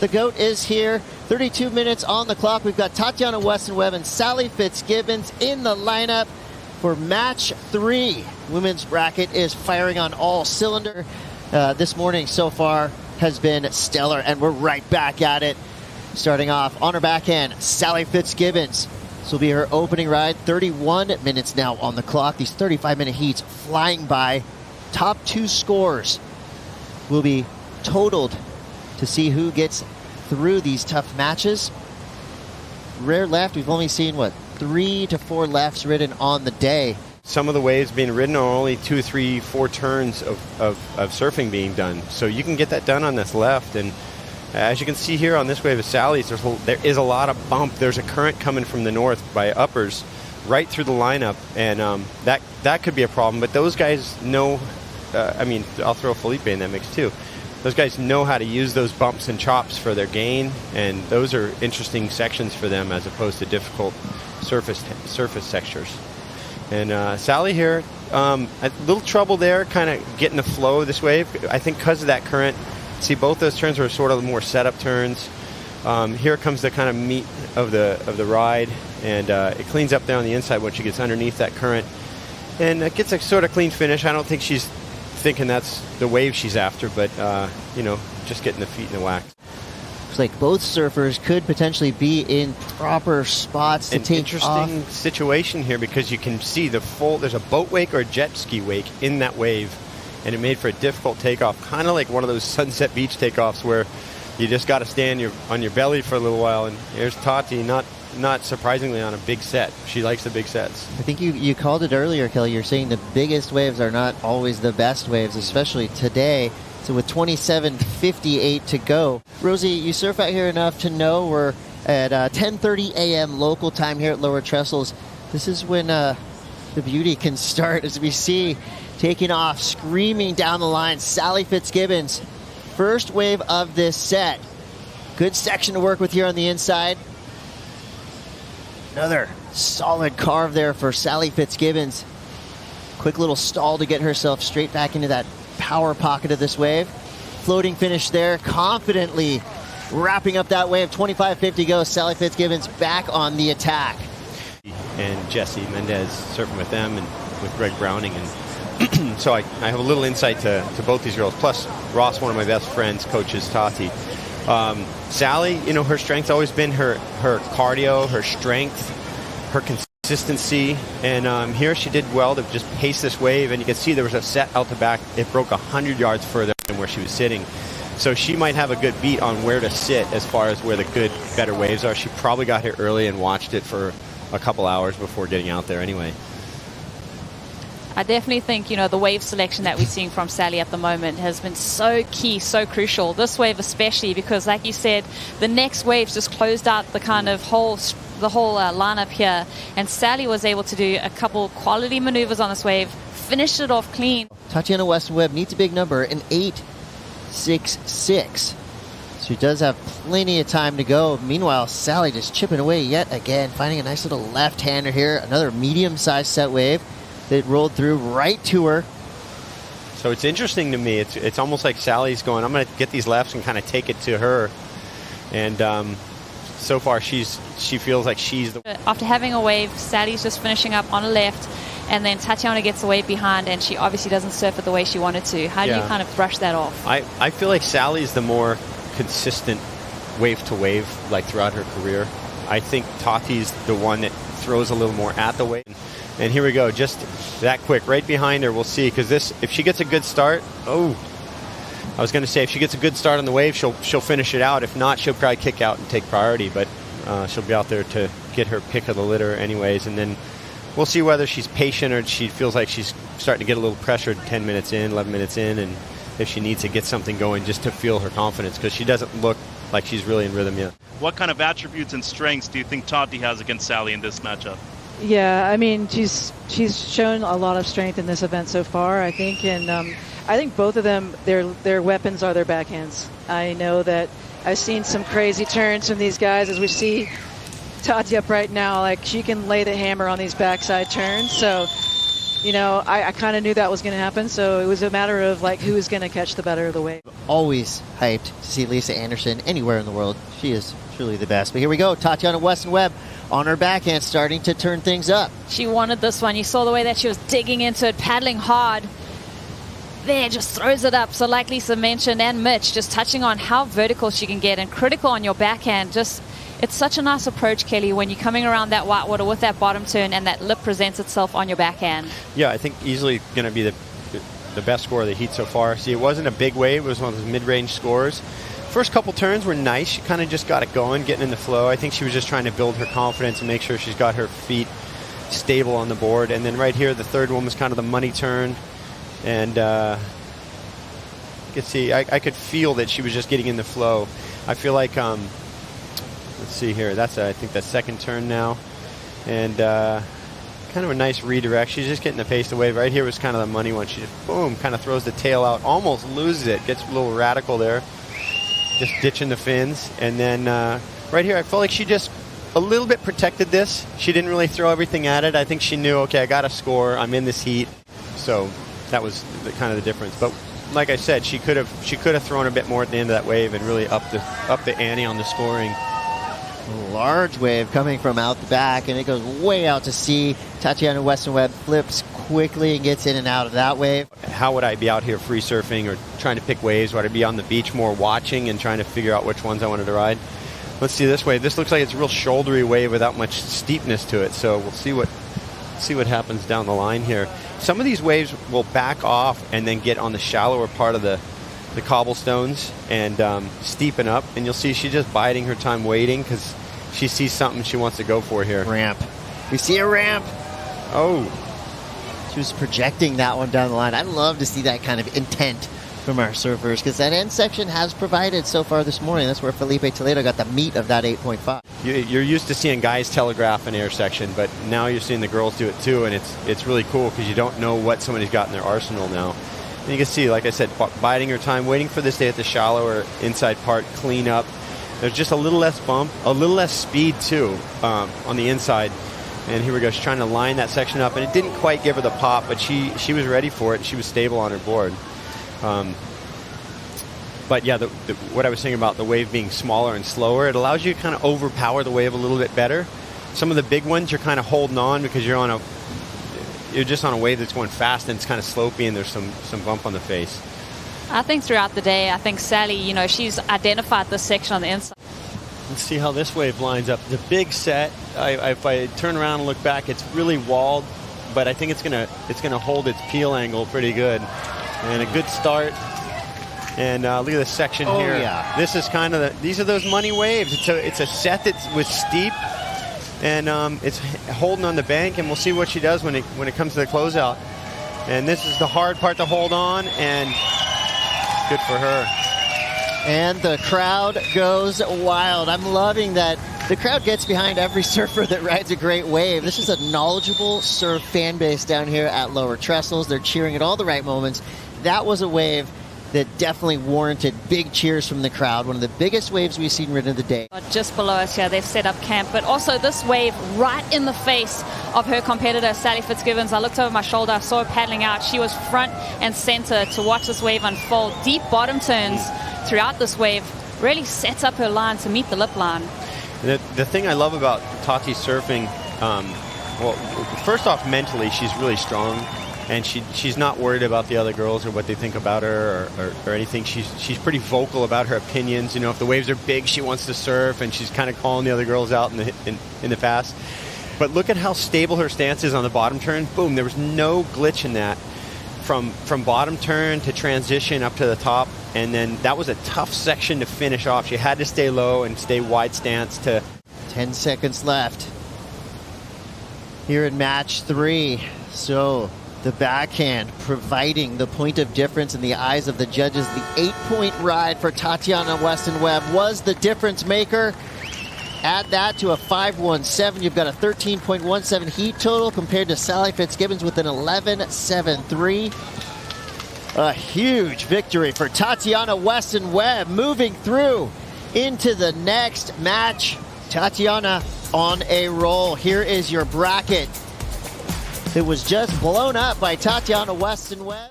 The GOAT is here. 32 minutes on the clock. We've got Tatiana Weston-Webb and Sally Fitzgibbons in the lineup for match 3. Women's bracket is firing on all cylinder. This morning so far has been stellar, and we're right back at it. Starting off on her backhand, Sally Fitzgibbons. This will be her opening ride. 31 minutes now on the clock. These 35-minute heats flying by. Top 2 scores will be totaled to see who gets through these tough matches. Rare left. We've only seen, 3 to 4 lefts ridden on the day. Some of the waves being ridden are only 2, 3, 4 turns of surfing being done. So you can get that done on this left. And as you can see here on this wave of Sally's, there is a lot of bump. There's a current coming from the north by uppers right through the lineup. And that could be a problem. But those guys know, I'll throw Felipe in that mix too. Those guys know how to use those bumps and chops for their gain, and those are interesting sections for them as opposed to difficult surface textures. And Sally here, a little trouble there, kind of getting the flow of this wave. I think because of that current. See, both those turns are sort of more setup turns. Here comes the kind of meat of the ride, and it cleans up there on the inside once she gets underneath that current, and it gets a sort of clean finish. I don't think she's thinking that's the wave she's after, but just getting the feet in the wax. Looks like both surfers could potentially be in proper spots to take off. Interesting situation here because you can see there's a boat wake or a jet ski wake in that wave, and it made for a difficult takeoff, kind of like one of those Sunset Beach takeoffs where you just got to stand on your belly for a little while. And here's Tati, not surprisingly, on a big set. She likes the big sets. I think you called it earlier, Kelly. You're saying the biggest waves are not always the best waves, especially today. So with 27:58 to go. Rosie, you surf out here enough to know we're at 10:30 a.m. local time here at Lower Trestles. This is when the beauty can start, as we see taking off, screaming down the line, Sally Fitzgibbons. First wave of this set. Good section to work with here on the inside. Another solid carve there for Sally Fitzgibbons. Quick little stall to get herself straight back into that power pocket of this wave. Floating finish there, confidently wrapping up that wave. 25:50 goes. Sally Fitzgibbons back on the attack. And Jesse Mendez surfing with them and with Greg Browning. And so I have a little insight to both these girls. Plus, Ross, one of my best friends, coaches Tati. Sally, her strength's always been her cardio, her strength, her consistency, and here she did well to just pace this wave, and you can see there was a set out the back. It broke 100 yards further than where she was sitting. So she might have a good beat on where to sit as far as where the better waves are. She probably got here early and watched it for a couple hours before getting out there anyway. I definitely think, the wave selection that we're seeing from Sally at the moment has been so key, so crucial. This wave especially, because like you said, the next waves just closed out the kind of whole lineup here. And Sally was able to do a couple quality maneuvers on this wave, finished it off clean. Tatiana Weston-Webb needs a big number, an 8.66. She does have plenty of time to go. Meanwhile, Sally just chipping away yet again, finding a nice little left-hander here. Another medium-sized set wave that rolled through right to her. So it's interesting to me. It's almost like Sally's going, I'm going to get these lefts and kind of take it to her. And so far, she feels like she's the... After having a wave, Sally's just finishing up on a left, and then Tatiana gets the wave behind, and she obviously doesn't surf it the way she wanted to. How do you kind of brush that off? I feel like Sally's the more consistent wave to wave, like throughout her career. I think Tati's the one that throws a little more at the wave. And here we go, just that quick, right behind her. We'll see, because if she gets a good start, I was going to say if she gets a good start on the wave, she'll finish it out. If not, she'll probably kick out and take priority. But she'll be out there to get her pick of the litter, anyways. And then we'll see whether she's patient or she feels like she's starting to get a little pressured 10 minutes in, 11 minutes in, and if she needs to get something going just to feel her confidence, because she doesn't look like she's really in rhythm yet. What kind of attributes and strengths do you think Tati has against Sally in this matchup? Yeah, she's shown a lot of strength in this event so far, I think, and I think both of them, their weapons are their backhands. I know that I've seen some crazy turns from these guys, as we see Tati up right now. Like, she can lay the hammer on these backside turns, so you know, I kind of knew that was going to happen. So it was a matter of like who is going to catch the better of the wave. Always hyped to see Lisa Anderson anywhere in the world. She is truly the best. But here we go. Tatiana Weston-Webb on her backhand, starting to turn things up. She wanted this one. You saw the way that she was digging into it, paddling hard. There, just throws it up. So like Lisa mentioned, and Mitch, just touching on how vertical she can get and critical on your backhand. Just, it's such a nice approach, Kelly, when you're coming around that whitewater with that bottom turn and that lip presents itself on your backhand. Yeah, I think easily going to be the best score of the heat so far. See, it wasn't a big wave. It was one of those mid-range scores. First couple turns were nice. She kind of just got it going, getting in the flow. I think she was just trying to build her confidence and make sure she's got her feet stable on the board. And then right here, the third one was kind of the money turn. And you can see, I could feel that she was just getting in the flow. I feel like, let's see here, that's I think the second turn now. And kind of a nice redirect. She's just getting the pace of the wave. Right here was kind of the money one. She just, boom, kind of throws the tail out, almost loses it, gets a little radical there. Just ditching the fins. And then right here, I felt like she just a little bit protected this. She didn't really throw everything at it. I think she knew, okay, I got to score. I'm in this heat. So that was kind of the difference. But like I said, she could have thrown a bit more at the end of that wave and really up the ante on the scoring. Large wave coming from out the back, and it goes way out to sea. Tatiana Weston-Webb flips quickly and gets in and out of that wave. How would I be out here free surfing or trying to pick waves? Would I be on the beach more watching and trying to figure out which ones I wanted to ride? Let's see this wave. This looks like it's a real shouldery wave without much steepness to it. So we'll see what happens down the line here. Some of these waves will back off and then get on the shallower part of the cobblestones and steepen up, and you'll see she's just biding her time waiting because she sees something she wants to go for here. Ramp. We see a ramp. Oh. She was projecting that one down the line. I'd love to see that kind of intent from our surfers because that end section has provided so far this morning. That's where Felipe Toledo got the meat of that 8.5. You're used to seeing guys telegraph an air section, but now you're seeing the girls do it too, and it's really cool because you don't know what somebody's got in their arsenal now. And you can see, like I said, biding her time, waiting for this to hit the shallower inside part, clean up. There's just a little less bump, a little less speed too on the inside. And here we go. She's trying to line that section up, and it didn't quite give her the pop, but she was ready for it, and she was stable on her board. But yeah, what I was saying about the wave being smaller and slower, it allows you to kind of overpower the wave a little bit better. Some of the big ones, you're kind of holding on because you're just on a wave that's going fast and it's kind of slopey and there's some bump on the face. I think throughout the day, I think Sally, you know, she's identified this section on the inside. Let's see how this wave lines up. It's a big set. If I turn around and look back, it's really walled, but I think it's gonna hold its peel angle pretty good. And a good start. And look at this section here. Yeah. This is kind of these are those money waves. It's a set that was steep, and it's holding on the bank. And we'll see what she does when it comes to the closeout. And this is the hard part to hold on, and good for her. And the crowd goes wild. I'm loving that the crowd gets behind every surfer that rides a great wave. This is a knowledgeable surf fan base down here at Lower Trestles. They're cheering at all the right moments. That was a wave that definitely warranted big cheers from the crowd. One of the biggest waves we've seen ridden of the day. Just below us here, they've set up camp, but also this wave right in the face of her competitor, Sally Fitzgibbons. I looked over my shoulder, I saw her paddling out. She was front and center to watch this wave unfold. Deep bottom turns throughout this wave really sets up her line to meet the lip line. The thing I love about Tati's surfing, well, first off, mentally, she's really strong. And she's not worried about the other girls or what they think about her or anything. She's pretty vocal about her opinions. You know, if the waves are big, she wants to surf, and she's kind of calling the other girls out in the past. But look at how stable her stance is on the bottom turn. Boom, there was no glitch in that. From bottom turn to transition up to the top, and then that was a tough section to finish off. She had to stay low and stay wide stance to 10 seconds left here in match 3. So the backhand providing the point of difference in the eyes of the judges. The 8-point ride for Tatiana Weston-Webb was the difference maker. Add that to a 5.17. You've got a 13.17 heat total compared to Sally Fitzgibbons with an 11.73. A huge victory for Tatiana Weston-Webb, moving through into the next match. Tatiana on a roll. Here is your bracket. It was just blown up by Tatiana Weston-Webb.